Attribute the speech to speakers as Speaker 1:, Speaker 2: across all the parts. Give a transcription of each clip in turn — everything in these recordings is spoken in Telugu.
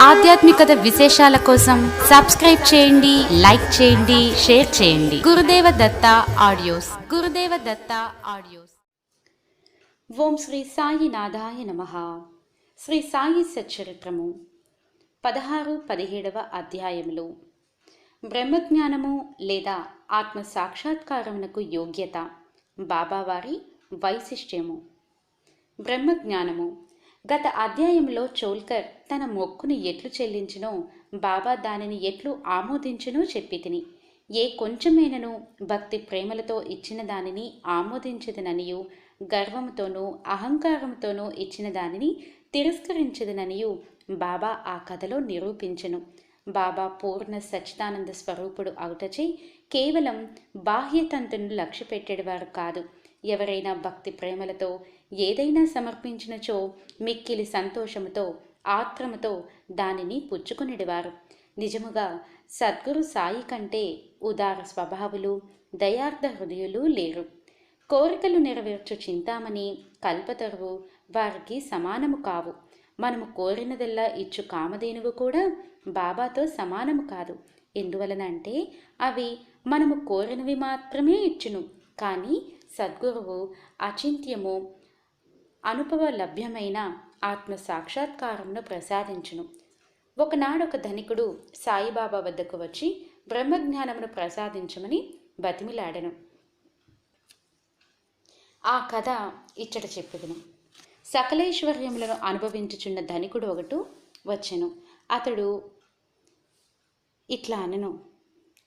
Speaker 1: ఆధ్యాత్మికత విశేషాల కోసం సబ్స్క్రైబ్ చేయండి, లైక్ చేయండి, షేర్ చేయండి. గురుదేవ దత్త ఆడియోస్. గురుదేవ దత్త ఆడియోస్. ఓం శ్రీ సాయినాథాయ నమః. శ్రీ సాయి సచ్చరిత్రము 16-17 అధ్యాయములు. బ్రహ్మజ్ఞానము లేదా ఆత్మ సాక్షాత్కారమునకు యోగ్యత. బాబావారి వైశిష్ట్యము. బ్రహ్మజ్ఞానము. గత అధ్యాయంలో చోల్కర్ తన మొక్కును ఎట్లు చెల్లించినో, బాబా దానిని ఎట్లు ఆమోదించునో చెప్పితిని. ఏ కొంచెమైనను భక్తి ప్రేమలతో ఇచ్చిన దానిని ఆమోదించదననియు, గర్వముతోనూ అహంకారముతోనూ ఇచ్చిన దానిని తిరస్కరించదననియు బాబా ఆ కథలో నిరూపించెను. బాబా పూర్ణ సచ్చిదానంద స్వరూపుడు అవుటచే కేవలం బాహ్యతంతును లక్ష్య పెట్టేవారు కాదు. ఎవరైనా భక్తి ప్రేమలతో ఏదైనా సమర్పించినచో మిక్కిలి సంతోషముతో ఆత్రముతో దానిని పుచ్చుకొనిడివారు. నిజముగా సద్గురు సాయి కంటే ఉదార స్వభావులు, దయార్థ హృదయులు లేరు. కోరికలు నెరవేర్చు చింతామణి, కల్పతరువు వారికి సమానము కావు. మనము కోరినదల్లా ఇచ్చు కామధేనువు కూడా బాబాతో సమానము కాదు. ఎందువలనంటే అవి మనము కోరినవి మాత్రమే ఇచ్చును. కానీ సద్గురువు అచింత్యము అనుభవ లభ్యమైన ఆత్మ సాక్షాత్కారమును ప్రసాదించును. ఒకనాడొక ధనికుడు సాయిబాబా వద్దకు వచ్చి బ్రహ్మజ్ఞానమును ప్రసాదించమని బతిమిలాడెను. ఆ కథ ఇచ్చట చెప్పుదును. సకలైశ్వర్యములను అనుభవించుచున్న ధనికుడు ఒకడు వచ్చెను. అతడు ఇట్లా అనెను: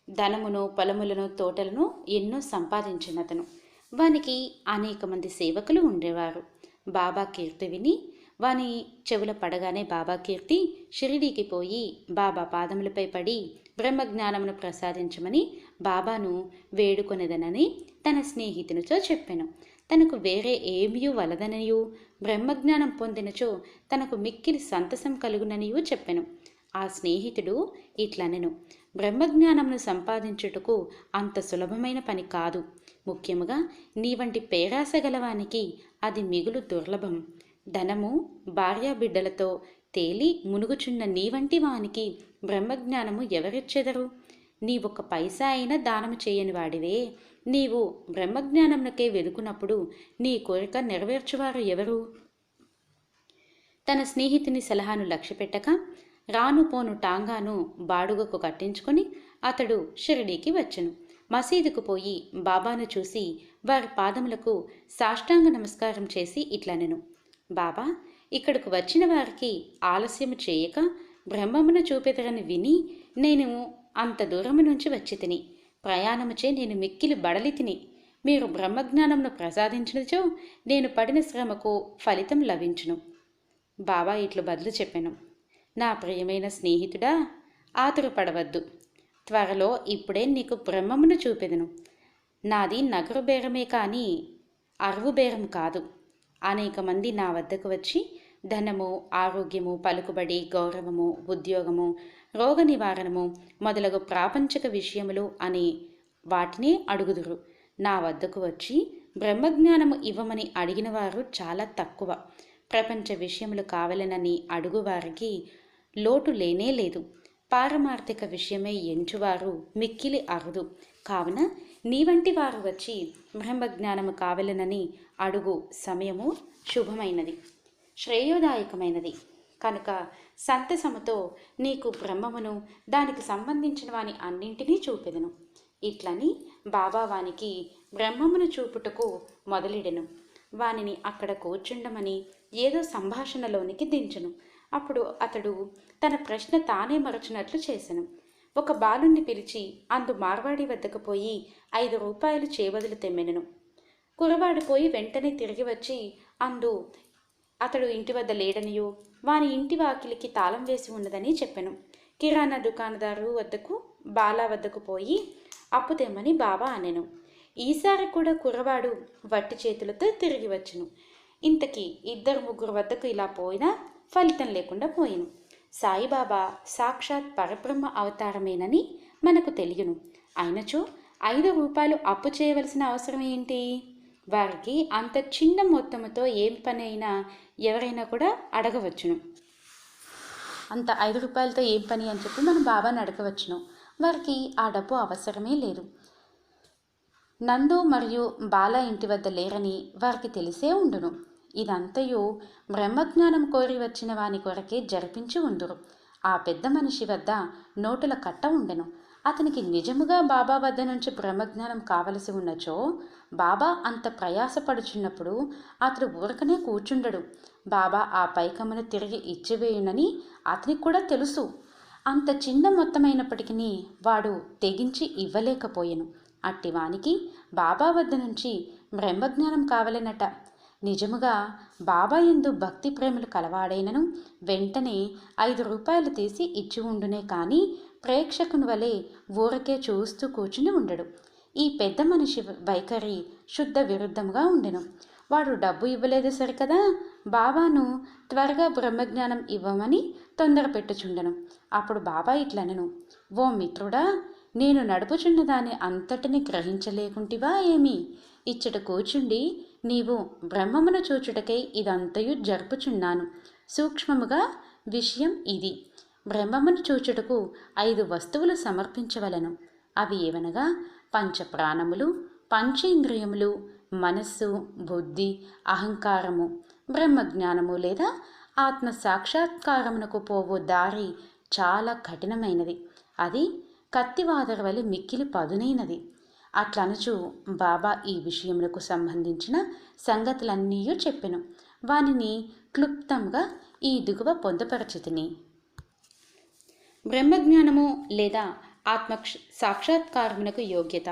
Speaker 1: ధనమును, పొలములను, తోటలను ఎన్నో సంపాదించినతను. వానికి అనేక మంది సేవకులు ఉండేవారు. బాబా కీర్తి విని వాని చెవుల పడగానే బాబా కీర్తి షిరిడీకి పోయి బాబా పాదములపై పడి బ్రహ్మజ్ఞానమును ప్రసాదించమని బాబాను వేడుకొనెదనని తన స్నేహితునితో చెప్పెను. తనకు వేరే ఏమీ వలదననియు, బ్రహ్మజ్ఞానం పొందినచో తనకు మిక్కిలి సంతసం కలుగుననియూ చెప్పెను. ఆ స్నేహితుడు ఇట్లనెను: బ్రహ్మజ్ఞానమును సంపాదించుటకు అంత సులభమైన పని కాదు. ముఖ్యముగా నీ వంటి పేరాస గలవానికి అది మిగులు దుర్లభం. ధనము, భార్యాబిడ్డలతో తేలి మునుగుచున్న నీ వంటి వానికి బ్రహ్మజ్ఞానము ఎవరిచ్చెదరు? నీవొక పైసా అయినా దానము చేయని వాడివే. నీవు బ్రహ్మజ్ఞానమునకే వెదుకున్నప్పుడు నీ కోరిక నెరవేర్చువారు ఎవరు? తన స్నేహితుని సలహాను లక్ష్యపెట్టక రాను పోను టాంగాను బాడుగకు కట్టించుకొని అతడు షిరిడీకి వచ్చెను. మసీదుకు పోయి బాబాను చూసి వారి పాదములకు సాష్టాంగ నమస్కారం చేసి ఇట్లనెను: బాబా, ఇక్కడకు వచ్చిన వారికి ఆలస్యము చేయక బ్రహ్మమును చూపెదరని విని నేను అంత దూరము నుంచి వచ్చి తిని. ప్రయాణముచే నేను మిక్కిలి బడలి తిని. మీరు బ్రహ్మజ్ఞానమును ప్రసాదించినచో నేను పడిన శ్రమకు ఫలితం లభించును. బాబా ఇట్లు బదులు చెప్పెను: నా ప్రియమైన స్నేహితుడా, ఆతురపడవద్దు. త్వరలో ఇప్పుడే నీకు బ్రహ్మమును చూపెదను. నాది నగరు బేరమే కానీ అరువు బేరం కాదు. అనేక మంది నా వద్దకు వచ్చి ధనము, ఆరోగ్యము, పలుకుబడి, గౌరవము, ఉద్యోగము, రోగ నివారణము మొదలగు ప్రాపంచిక విషయములు అని వాటినే అడుగుదురు. నా వద్దకు వచ్చి బ్రహ్మజ్ఞానము ఇవ్వమని అడిగిన వారు చాలా తక్కువ. ప్రపంచ విషయములు కావాలనని అడుగువారికి లోటు లేనే లేదు. పారమార్థిక విషయమే ఎంచువారు మిక్కిలి అరుదు. కావున నీ వంటి వారు వచ్చి బ్రహ్మజ్ఞానము కావలనని అడుగు సమయము శుభమైనది, శ్రేయోదాయకమైనది. కనుక సంతసముతో నీకు బ్రహ్మమును దానికి సంబంధించిన వాని అన్నింటినీ చూపెదను. ఇట్లని బాబా వానికి బ్రహ్మమును చూపుటకు మొదలెడెను. వానిని అక్కడ కూర్చుండమని ఏదో సంభాషణలోనికి దించెను. అప్పుడు అతడు తన ప్రశ్న తానే మరచినట్లు చేసెను. ఒక బాలుణ్ణి పిలిచి అందు మార్వాడి వద్దకు పోయి 5 రూపాయలు చేబదులు తెమ్మెనను. కురవాడు పోయి వెంటనే తిరిగి వచ్చి అందు అతడు ఇంటి వద్ద లేడనియో, వాని ఇంటి వాకిలికి తాళం వేసి ఉన్నదని చెప్పెను. కిరాణా దుకాణదారు వద్దకు బాలా వద్దకు పోయి అప్పు తెమ్మని బాబా అనెను. ఈసారి కూడా కుర్రవాడు వట్టి చేతులతో తిరిగి వచ్చెను. ఇంతకీ 2-3 వద్దకు ఇలా పోయినా ఫలితం లేకుండా పోయెను. సాయిబాబా సాక్షాత్ పరబ్రహ్మ అవతారమేనని మనకు తెలియను. అయినచో 5 రూపాయలు అప్పు చేయవలసిన అవసరం ఏంటి? వారికి అంత చిన్న మొత్తముతో ఏం పని అయినా ఎవరైనా కూడా అడగవచ్చును. అంత 5 రూపాయలతో ఏం పని అని చెప్పి మనం బాబాని అడగవచ్చును. వారికి ఆ డబ్బు అవసరమే లేదు. నందు మరియు బాల ఇంటి వద్ద లేరని వారికి తెలిసే ఉండును. ఇదంతయు బ్రహ్మజ్ఞానం కోరి వచ్చిన వాని కొరకే జరిపించి ఉందురు. ఆ పెద్ద మనిషి వద్ద నోటుల కట్ట ఉండెను. అతనికి నిజముగా బాబా వద్ద నుంచి బ్రహ్మజ్ఞానం కావలసి ఉన్నచో బాబా అంత ప్రయాసపడుచున్నప్పుడు అతడు ఊరకనే కూర్చుండడు. బాబా ఆ పైకమును తిరిగి ఇచ్చివేయునని అతనికి కూడా తెలుసు. అంత చిన్న మొత్తమైనప్పటికీ వాడు తెగించి ఇవ్వలేకపోయెను. అట్టివానికి బాబా వద్ద నుంచి బ్రహ్మజ్ఞానం కావలెనట. నిజముగా బాబా యందు భక్తి ప్రేమలు కలవాడైనను వెంటనే 5 రూపాయలు తీసి ఇచ్చి ఉండునే కానీ ప్రేక్షకుని వలె ఊరకే చూస్తూ కూర్చుని ఉండడు. ఈ పెద్ద మనిషి వైఖరి శుద్ధ విరుద్ధంగా ఉండెను. వాడు డబ్బు ఇవ్వలేదు సరికదా, బాబాను త్వరగా బ్రహ్మజ్ఞానం ఇవ్వమని తొందర పెట్టుచుండెను. అప్పుడు బాబా ఇట్లనెను, ఓ మిత్రుడా, నేను నడుపుచున్న దాని అంతటిని గ్రహించలేకుంటివా ఏమి? ఇచ్చట కూర్చుండి నీవు బ్రహ్మమును చూచుటకై ఇదంతయు జరుపుచున్నాను. సూక్ష్మముగా విషయం ఇది. బ్రహ్మమును చూచుటకు 5 వస్తువులు సమర్పించవలను. అవి ఏవనగా పంచప్రాణములు, పంచేంద్రియములు, మనస్సు, బుద్ధి, అహంకారము. బ్రహ్మజ్ఞానము లేదా ఆత్మ సాక్షాత్కారమునకు పోవు దారి చాలా కఠినమైనది. అది కత్తివాదర వలె మిక్కిలి పదునైనది. అట్లనుచు బాబా ఈ విషయములకు సంబంధించిన సంగతులన్నీ చెప్పెను. వానిని క్లుప్తంగా ఈ దిగువ పొందుపరచితిని. బ్రహ్మజ్ఞానము లేదా ఆత్మ సాక్షాత్కారమునకు యోగ్యత.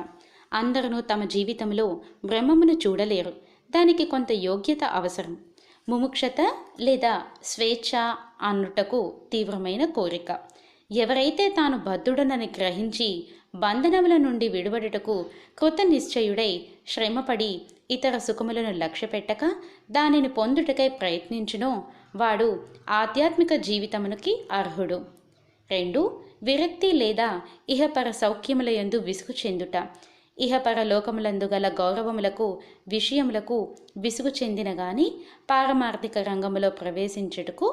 Speaker 1: అందరూ తమ జీవితంలో బ్రహ్మమును చూడలేరు. దానికి కొంత యోగ్యత అవసరం. ముముక్షత లేదా స్వేచ్ఛ అనుటకు తీవ్రమైన కోరిక. ఎవరైతే తాను బద్ధుడనని గ్రహించి బంధనముల నుండి విడువడుటకు కృత నిశ్చయుడై శ్రమపడి ఇతర సుఖములను లక్ష్యపెట్టక దానిని పొందుటకై ప్రయత్నించునో వాడు ఆధ్యాత్మిక జీవితమునికి అర్హుడు. 2. విరక్తి లేదా ఇహపర సౌఖ్యముల యందు విసుగు చెందుట. ఇహపర లోకములందు గల గౌరవములకు విషయములకు విసుగు చెందిన గాని పారమార్థిక రంగములో ప్రవేశించుటకు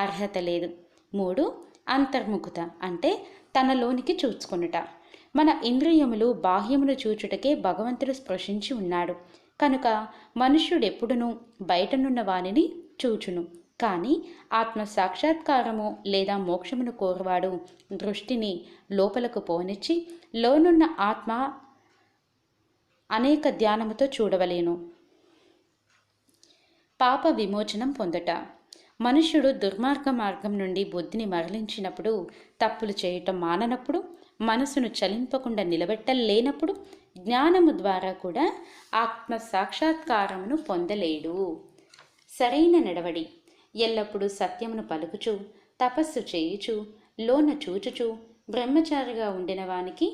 Speaker 1: అర్హత లేదు. 3. అంతర్ముఖత అంటే తనలోనికి చూచుకొనుట. మన ఇంద్రియములు బాహ్యమును చూచుటకే భగవంతుడు స్పృశించి ఉన్నాడు కనుక మనుష్యుడెప్పుడునూ బయటనున్న వానిని చూచును. కానీ ఆత్మ సాక్షాత్కారము లేదా మోక్షమును కోరువాడు దృష్టిని లోపలకు పోనిచ్చి లోనున్న ఆత్మ అనేక ధ్యానముతో చూడవలేను. పాప విమోచనం పొందుట. మనుష్యుడు దుర్మార్గ మార్గం నుండి బుద్ధిని మరలించినప్పుడు, తప్పులు చేయటం మాననప్పుడు, మనసును చలింపకుండా నిలబెట్టలేనప్పుడు జ్ఞానము ద్వారా కూడా ఆత్మ సాక్షాత్కారమును పొందలేడు. సరైన నడవడి. ఎల్లప్పుడూ సత్యమును పలుకుచు, తపస్సు చేయుచు, లోన చూచుచు బ్రహ్మచారిగా ఉండిన వానికి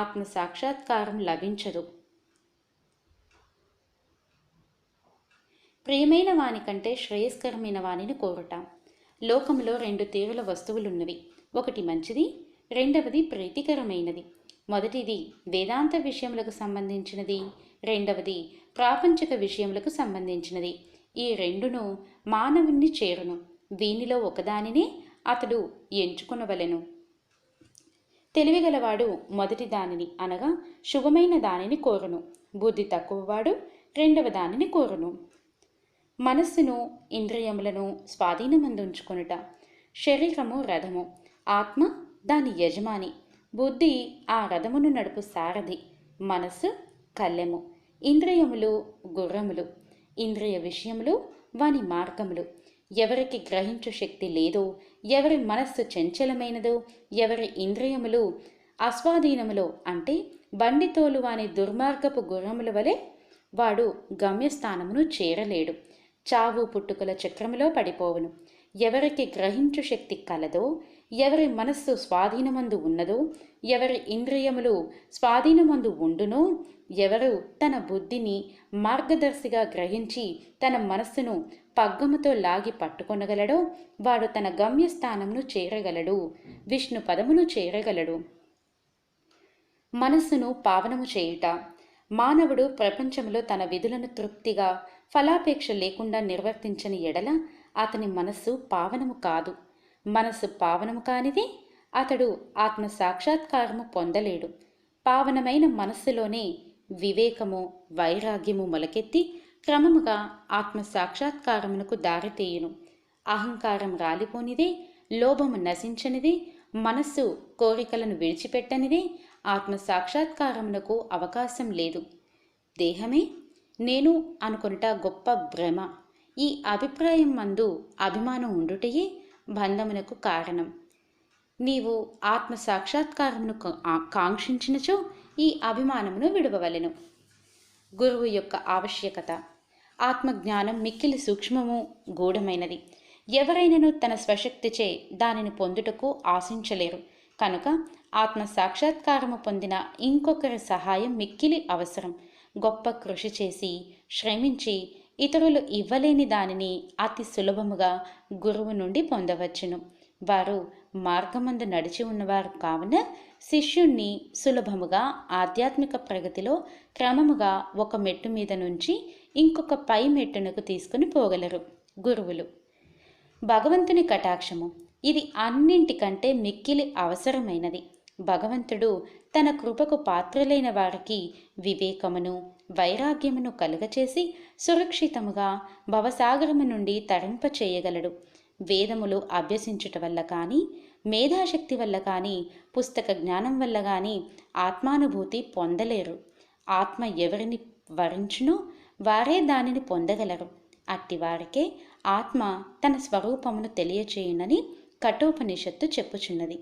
Speaker 1: ఆత్మ సాక్షాత్కారం లభించదు. ప్రియమైన వానికంటే శ్రేయస్కరమైన వానిని కోరుట. లోకములో 2 తీరుల వస్తువులున్నవి. ఒకటి మంచిది, రెండవది ప్రీతికరమైనది. మొదటిది వేదాంత విషయములకు సంబంధించినది, రెండవది ప్రాపంచిక విషయములకు సంబంధించినది. ఈ రెండును మానవుణ్ణి చేరును. వీనిలో ఒకదానినే అతడు ఎంచుకొనవలెను. తెలివిగలవాడు మొదటి దానిని అనగా శుభమైన దానిని కోరును. బుద్ధి తక్కువవాడు రెండవ దానిని కోరును. మనస్సును, ఇంద్రియములను స్వాధీనమందుంచుకొనుట. శరీరము రథము, ఆత్మ దాని యజమాని, బుద్ధి ఆ రథమును నడుపు సారథి, మనస్సు కళ్ళెము, ఇంద్రియములు గుర్రములు. ఇంద్రియ విషయములు వాని మార్గములు. ఎవరికి గ్రహించు శక్తి లేదో, ఎవరి మనస్సు చంచలమైనదో, ఎవరి ఇంద్రియములు అస్వాధీనములో అంటే బండితోలు వాని దుర్మార్గపు గుర్రముల వలె వాడు గమ్యస్థానమును చేరలేడు. చావు పుట్టుకల చక్రములో పడిపోవును. ఎవరికి గ్రహించు శక్తి కలదో, ఎవరి మనస్సు స్వాధీనమందు ఉన్నదో, ఎవరి ఇంద్రియములు స్వాధీనమందు ఉండునో, ఎవరు తన బుద్ధిని మార్గదర్శిగా గ్రహించి తన మనస్సును పగ్గముతో లాగి పట్టుకొనగలడో వాడు తన గమ్యస్థానమును చేరగలడు, విష్ణు పదమును చేరగలడు. మనస్సును పావనము చేయుట. మానవుడు ప్రపంచంలో తన విధులను తృప్తిగా ఫలాపేక్ష లేకుండా నిర్వర్తించని ఎడల అతని మనస్సు పావనము కాదు. మనసు పావనము కానిది అతడు ఆత్మ సాక్షాత్కారము పొందలేడు. పావనమైన మనస్సులోనే వివేకము, వైరాగ్యము మొలకెత్తి క్రమముగా ఆత్మ సాక్షాత్కారమునకు దారితీయును. అహంకారం రాలిపోనిదే, లోభము నశించనిదే, మనస్సు కోరికలను విడిచిపెట్టనిదే ఆత్మ సాక్షాత్కారమునకు అవకాశం లేదు. దేహమే నేను అనుకొనుట గొప్ప భ్రమ. ఈ అభిప్రాయం మందు అభిమానం ఉండుటయే బంధమునకు కారణం. నీవు ఆత్మ సాక్షాత్కారమును కాంక్షించినచో ఈ అభిమానమును విడవవలెను. గురువు యొక్క ఆవశ్యకత. ఆత్మజ్ఞానం మిక్కిలి సూక్ష్మము, గూఢమైనది. ఎవరైనను తన స్వశక్తిచే దానిని పొందుటకు ఆశించలేరు. కనుక ఆత్మ సాక్షాత్కారము పొందిన ఇంకొకరి సహాయం మిక్కిలి అవసరం. గొప్ప కృషి చేసి శ్రమించి ఇతరులు ఇవ్వలేని దానిని అతి సులభముగా గురువు నుండి పొందవచ్చును. వారు మార్గమందు నడిచి ఉన్నవారు కావున శిష్యుణ్ణి సులభముగా ఆధ్యాత్మిక ప్రగతిలో క్రమముగా ఒక మెట్టు మీద నుంచి ఇంకొక పై మెట్టునకు తీసుకుని పోగలరు గురువులు. భగవంతుని కటాక్షము. ఇది అన్నింటికంటే మిక్కిలి అవసరమైనది. భగవంతుడు తన కృపకు పాత్రులైన వారికి వివేకమును, వైరాగ్యమును కలుగచేసి సురక్షితముగా భవసాగరము నుండి తరింపచేయగలడు. వేదములు అభ్యసించుట వల్ల కానీ, మేధాశక్తి వల్ల కానీ, పుస్తక జ్ఞానం వల్ల కానీ ఆత్మానుభూతి పొందలేరు. ఆత్మ ఎవరిని వరించునో వారే దానిని పొందగలరు. అట్టివారికే ఆత్మ తన స్వరూపమును తెలియచేయునని కఠోపనిషత్తు చెప్పుచున్నది.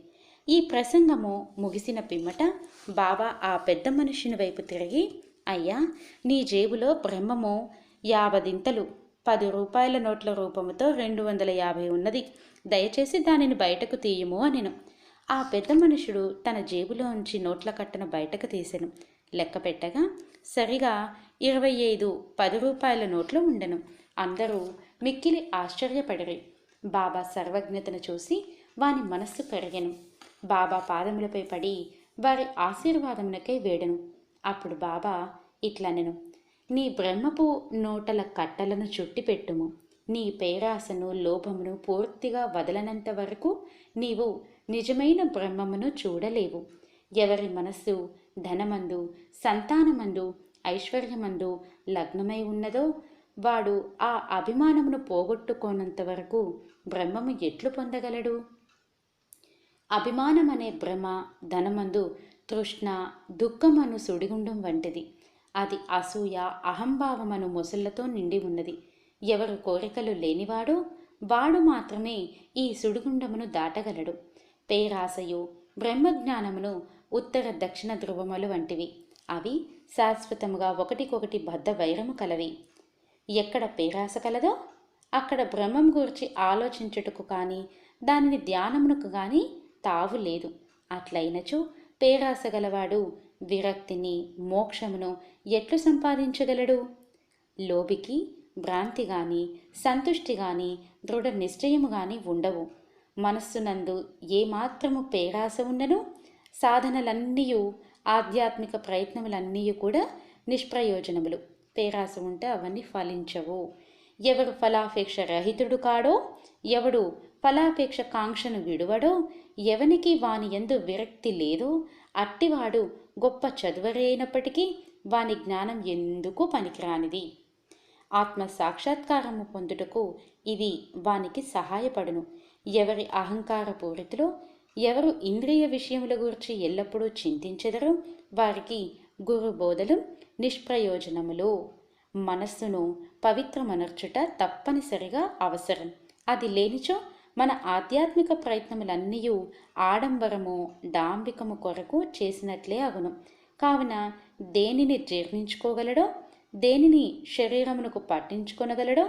Speaker 1: ఈ ప్రసంగము ముగిసిన పిమ్మట బాబా ఆ పెద్ద మనుషుని వైపు తిరిగి, అయ్యా, నీ జేబులో బ్రహ్మము 50 10 రూపాయల నోట్ల రూపముతో 250 ఉన్నది. దయచేసి దానిని బయటకు తీయము అనెను. ఆ పెద్ద మనుషుడు తన జేబులోంచి నోట్ల కట్టను బయటకు తీసెను. లెక్క పెట్టగా సరిగా 25 10 రూపాయల నోట్లు ఉండెను. అందరూ మిక్కిలి ఆశ్చర్యపడిరి. బాబా సర్వజ్ఞతను చూసి వాని మనస్సు కరిగెను. బాబా పాదములపై పడి వారి ఆశీర్వాదమునకై వేడెను. అప్పుడు బాబా ఇట్లనెను, నీ బ్రహ్మపు నోటల కట్టలను చుట్టిపెట్టుము. నీ పేరాసను, లోభమును పూర్తిగా వదలనంత వరకు నీవు నిజమైన బ్రహ్మమును చూడలేవు. ఎవరి మనస్సు ధనమందు, సంతానమందు, ఐశ్వర్యమందు లగ్నమై ఉన్నదో వాడు ఆ అభిమానమును పోగొట్టుకోనంత వరకు బ్రహ్మము ఎట్లు పొందగలడు? అభిమానమనే భ్రమ ధనమందు తృష్ణ, దుఃఖమను సుడిగుండం వంటిది. అది అసూయ, అహంభావమను మొసళ్లతో నిండి ఉన్నది. ఎవరు కోరికలు లేనివాడో వాడు మాత్రమే ఈ సుడిగుండమును దాటగలడు. పేరాశయు, బ్రహ్మజ్ఞానమును ఉత్తర దక్షిణ ధ్రువములు వంటివి. అవి శాశ్వతముగా ఒకటికొకటి బద్ధ వైరము కలవి. ఎక్కడ పేరాశ కలదో అక్కడ బ్రహ్మం గురించి ఆలోచించుటకు కానీ, దానిని ధ్యానమునకు కానీ తావు లేదు. అట్లయినచో పేరాశ గలవాడు విరక్తిని, మోక్షమును ఎట్లు సంపాదించగలడు? లోబికి భ్రాంతి గాని, సంతుష్టి గాని, దృఢ నిశ్చయము గాని ఉండవు. మనస్సునందు ఏమాత్రము పేరాశ ఉన్నను సాధనలన్నీయు, ఆధ్యాత్మిక ప్రయత్నములన్నీ కూడా నిష్ప్రయోజనములు. పేరాశ ఉంటే అవన్నీ ఫలించవు. ఎవడు ఫలాపేక్ష రహితుడు కాడో, ఎవడు ఫలాపేక్ష కాంక్షను విడువడో, ఎవనికి వాని యందు విరక్తి లేదో అట్టివాడు గొప్ప చదువరైనప్పటికీ వాని జ్ఞానం ఎందుకు పనికిరానిది. ఆత్మ సాక్షాత్కారము పొందుటకు ఇది వానికి సహాయపడును. ఎవరి అహంకార పూరితిలో ఎవరు ఇంద్రియ విషయముల గురించి ఎల్లప్పుడూ చింతించెదరో వారికి గురు బోధలు నిష్ప్రయోజనములు. మనస్సును పవిత్రమనర్చుట తప్పనిసరిగా అవసరం. అది లేనిచో మన ఆధ్యాత్మిక ప్రయత్నములన్నీ ఆడంబరము, డాంబికము కొరకు చేసినట్లే అగును. కావున దేనిని జీర్ణించుకోగలడో, దేనిని శరీరమునకు పట్టించుకొనగలడో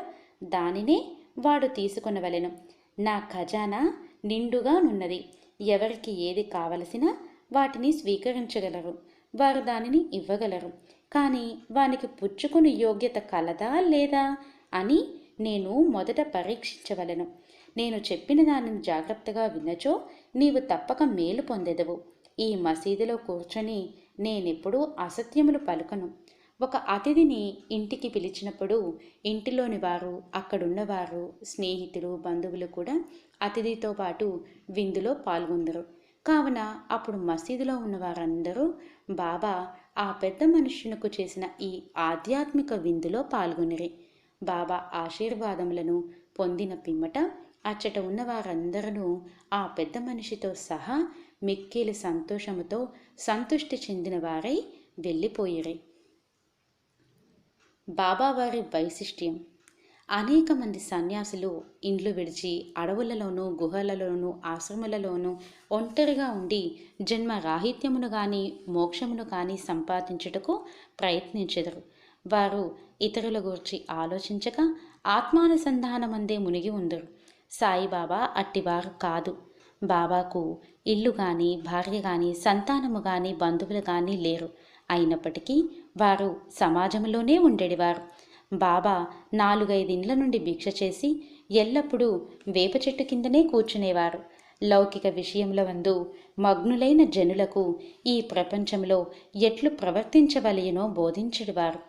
Speaker 1: దానినే వాడు తీసుకొనవలెను. నా ఖజానా నిండుగా నున్నది. ఎవరికి ఏది కావలసినా వాటిని స్వీకరించగలరు, వారు దానిని ఇవ్వగలరు. కానీ వానికి పుచ్చుకుని యోగ్యత కలదా లేదా అని నేను మొదట పరీక్షించవలెను. నేను చెప్పిన దానిని జాగ్రత్తగా విన్నచో నీవు తప్పక మేలు పొందెదవు. ఈ మసీదులో కూర్చొని నేనెప్పుడూ అసత్యములు పలుకను. ఒక అతిథిని ఇంటికి పిలిచినప్పుడు ఇంటిలోని వారు, అక్కడున్నవారు, స్నేహితులు, బంధువులు కూడా అతిథితో పాటు విందులో పాల్గొందరు. కావున అప్పుడు మసీదులో ఉన్న వారందరూ బాబా ఆ పెద్ద మనుష్యునకు చేసిన ఈ ఆధ్యాత్మిక విందులో పాల్గొనిరి. బాబా ఆశీర్వాదములను పొందిన పిమ్మట అచ్చట ఉన్న వారందరూ ఆ పెద్ద మనిషితో సహా మిక్కిలి సంతోషముతో సంతృష్టి చెందిన వారై వెళ్ళిపోయిరి. బాబావారి వైశిష్ట్యం. అనేక మంది సన్యాసులు ఇండ్లు విడిచి అడవులలోనూ, గుహలలోనూ, ఆశ్రమాలలోనూ ఒంటరిగా ఉండి జన్మ రాహిత్యమును కానీ మోక్షమును కానీ సంపాదించుటకు ప్రయత్నించెదరు. వారు ఇతరుల గురించి ఆలోచించక ఆత్మానుసంధానమందే మునిగి ఉందరు. సాయిబాబా అట్టివారు కాదు. బాబాకు ఇల్లు కానీ, భార్య కానీ, సంతానము కానీ, బంధువులు కానీ లేరు. అయినప్పటికీ వారు సమాజంలోనే ఉండేవారు. బాబా 4-5 ఇండ్ల నుండి భిక్ష చేసి ఎల్లప్పుడూ వేప చెట్టు కిందనే కూర్చునేవారు. లౌకిక విషయంలో వందు మగ్నులైన జనులకు ఈ ప్రపంచంలో ఎట్లు ప్రవర్తించవలయనో బోధించేవారు.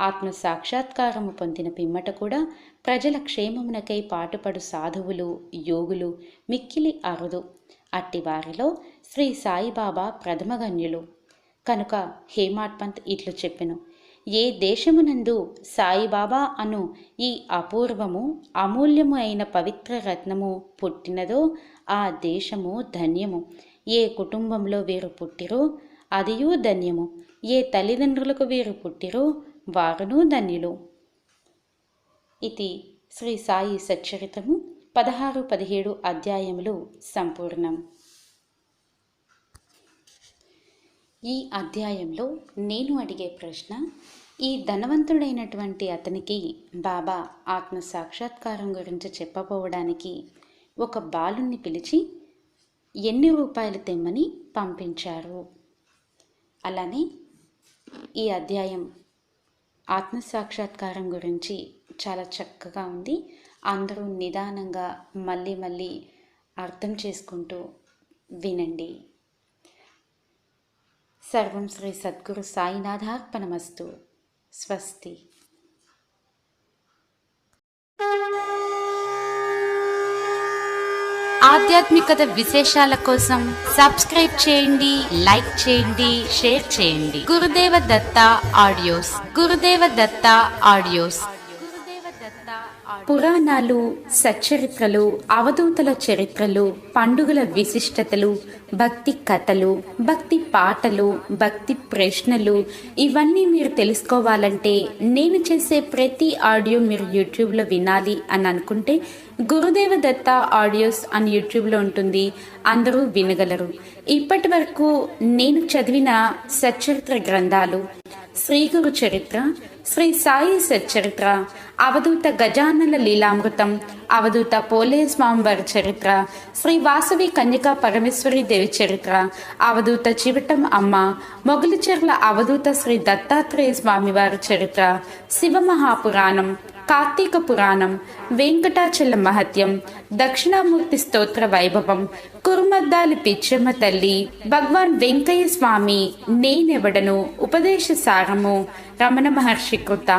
Speaker 1: ఆత్మ సాక్షాత్కారము పొందిన పిమ్మట కూడా ప్రజల క్షేమమునకై పాటుపడు సాధువులు, యోగులు మిక్కిలి అరుదు. అట్టి వారిలో శ్రీ సాయిబాబా ప్రథమగణ్యులు. కనుక హేమాడ్ పంత్ ఇట్లు చెప్పెను: ఏ దేశమునందు సాయిబాబా అను ఈ అపూర్వము అమూల్యము అయిన పవిత్ర రత్నము పుట్టినదో ఆ దేశము ధన్యము. ఏ కుటుంబంలో వీరు పుట్టిరో అదియూ ధన్యము. ఏ తల్లిదండ్రులకు వీరు పుట్టిరో వారును ధన్యులు. ఇది శ్రీ సాయి సచ్చరితము 16-17 అధ్యాయములు సంపూర్ణం. ఈ అధ్యాయంలో నేను అడిగే ప్రశ్న: ఈ ధనవంతుడైనటువంటి అతనికి బాబా ఆత్మ సాక్షాత్కారం గురించి చెప్పబోవడానికి ఒక బాలుని పిలిచి ఎన్ని రూపాయలు తెమ్మని పంపించారు? అలానే ఈ అధ్యాయం ఆత్మసాక్షాత్కారం గురించి చాలా చక్కగా ఉంది. అందరూ నిదానంగా మళ్ళీ మళ్ళీ అర్థం చేసుకుంటూ వినండి. సర్వం శ్రీ సద్గురు సాయినాథార్పణమస్తు. స్వస్తి.
Speaker 2: ఆధ్యాత్మికత విశేషాల కోసం సబ్స్క్రైబ్ చేయండి, లైక్ చేయండి, షేర్ చేయండి. గురుదేవ దత్త ఆడియోస్. గురుదేవ దత్త ఆడియోస్.
Speaker 1: పురాణాలు, సచ్చరిత్రలు, అవధూతల చరిత్రలు, పండుగల విశిష్టతలు, భక్తి కథలు, భక్తి పాటలు, భక్తి ప్రశ్నలు ఇవన్నీ మీరు తెలుసుకోవాలంటే నేను చేసే ప్రతి ఆడియో మీరు యూట్యూబ్లో వినాలి అని అనుకుంటే గురుదేవ దత్త ఆడియోస్ అని యూట్యూబ్లో ఉంటుంది. అందరూ వినగలరు. ఇప్పటి వరకు నేను చదివిన సచ్చరిత్ర గ్రంథాలు: శ్రీ గురు చరిత్ర, శ్రీ సాయి సచ్చరిత్ర, అవధూత గజానన లీలామృతం, అవధూత పోలే స్వామివారి చరిత్ర, శ్రీ వాసవి కన్యకా పరమేశ్వరి దేవి చరిత్ర, అవధూత చివటం అమ్మ, మొగలిచెర్ల అవధూత శ్రీ దత్తాత్రేయ స్వామివారి చరిత్ర, శివమహాపురాణం, కార్తీక పురాణం, వెంకటాచల మహత్యం, దక్షిణామూర్తి స్తోత్ర వైభవం, కురుమద్దాలి పిచ్చమ్మ తల్లి, భగవాన్ వెంకయ్య స్వామి నేనెవడను, ఉపదేశ సారము, రమణ మహర్షి కృత,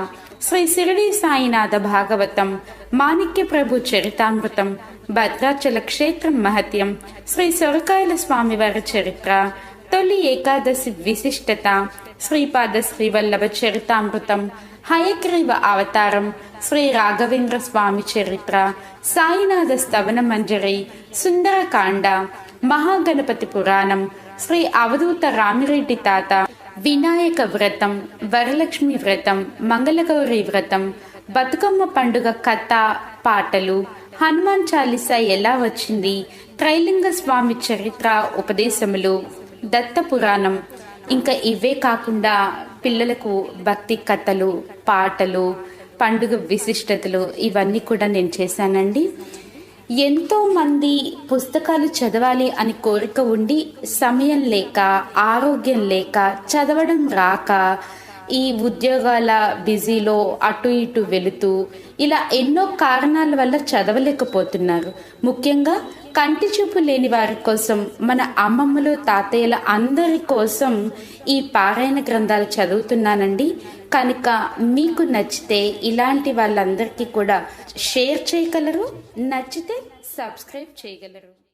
Speaker 1: శ్రీ శిరిడి సాయినాథ భాగవతం, మాణిక్య ప్రభు చరితామృతం, భద్రాచల క్షేత్రం మహత్యం, శ్రీ సొరకాయల స్వామివారి చరిత్ర, తొలి ఏకాదశి విశిష్టత, శ్రీపాద శ్రీవల్లభ చరితామృతం, హయగ్రీవ అవతారం, శ్రీ రాఘవేంద్ర స్వామి చరిత్ర, సాయినాథ స్తవన మంజరి, సుందరకాండ, మహాగణపతి పురాణం, శ్రీ అవధూత రామిరెడ్డి తాత, వినాయక వ్రతం, వరలక్ష్మి వ్రతం, మంగళగౌరి వ్రతం, బతుకమ్మ పండుగ కథ పాటలు, హనుమాన్ చాలీసా ఎలా వచ్చింది, త్రైలింగ స్వామి చరిత్ర ఉపదేశములు, దత్త పురాణం. ఇంకా ఇవే కాకుండా పిల్లలకు భక్తి కథలు, పాటలు, పండుగ విశిష్టతలు ఇవన్నీ కూడా నేను చేశానండి. ఎంతోమంది పుస్తకాలు చదవాలి అని కోరిక ఉండి సమయం లేక, ఆరోగ్యం లేక, చదవడం రాక ఈ ఉద్యోగాల బిజీలో అటు ఇటు వెళుతూ ఇలా ఎన్నో కారణాల వల్ల చదవలేకపోతున్నారు. ముఖ్యంగా కంటి చూపు లేని వారి కోసం, మన అమ్మమ్మలు తాతయ్యల అందరి కోసం ఈ పారాయణ గ్రంథాలు చదువుతున్నానండి. కనుక మీకు నచ్చితే ఇలాంటి వాళ్ళందరికీ కూడా షేర్ చేయగలరు, నచ్చితే సబ్స్క్రైబ్ చేయగలరు.